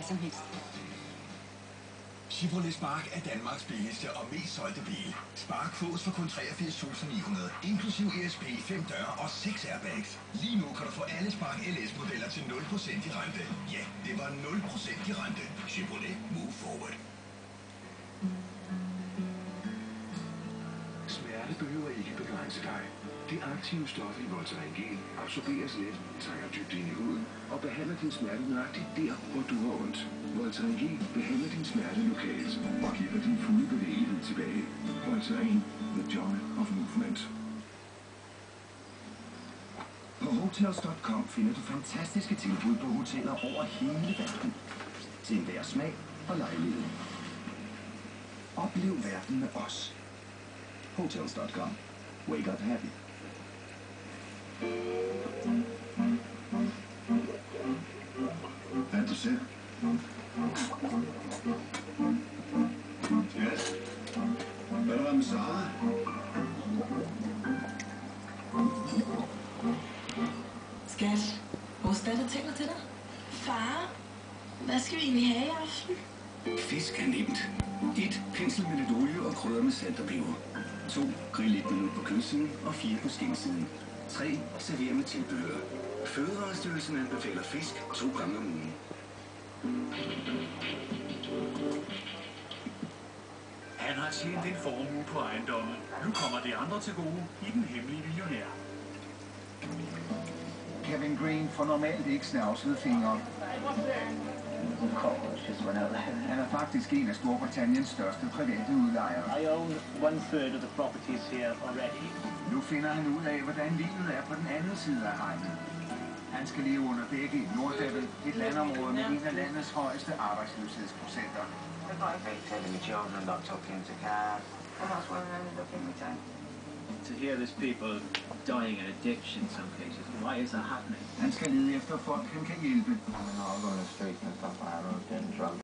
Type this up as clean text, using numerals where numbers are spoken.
som helst. Chevrolet Spark er Danmarks billigste og mest solgte bil. Spark fås for kun 83.900, inklusiv ESP, 5 døre og 6 airbags. Lige nu kan du få alle Spark LS-modeller til 0% i rente. Ja, det var 0% i rente. Chevrolet, move forward. Smerte behøver ikke begrænse dig. Det aktive stof i Voltaren G absorberes let, trænger dybt ind i huden og behandler din smerte nøjagtigt der, hvor du har ondt. Voltaren G behandler din smerte lokalt og giver din fulde bevægelighed tilbage. Voltaren, the joy of movement. På Hotels.com finder du fantastiske tilbud på hoteller over hele verden. Til enhver smag og lejlighed. Oplev verden med os. Hotels.com. Wake up happy. Hvad du ser? Yes. Hvad der var med Sara? Skat, vores datter taler til dig. Far, hvad skal vi egentlig have i aften? Fisk er nemt. 1. Pensel med lidt olie og krydder med salt og peber. 2. Grill 1 minut på kødsiden og 4 på skindsiden. 3. Server med tilbehør. Fødevarestyrelsen anbefaler fisk 2 gange om ugen. Han har tjent en formue på ejendommen. Nu kommer det andre til gode i Den Hemmelige Millionær. Kevin Green får normalt ikke snavsede fingre. Han er faktisk en af Storbritanniens største private udlejere. I own 1/3 of the properties here already. Nu finder han ud af, hvordan livet er på den anden side af hegnet. Han skal leve under dække i Norddevil, et landområde med en af landets højeste arbejdsløshedsprocenter. To hear there's people dying in addiction in some cases, why is that happening? Han skal lede efter folk, han kan hjælpe.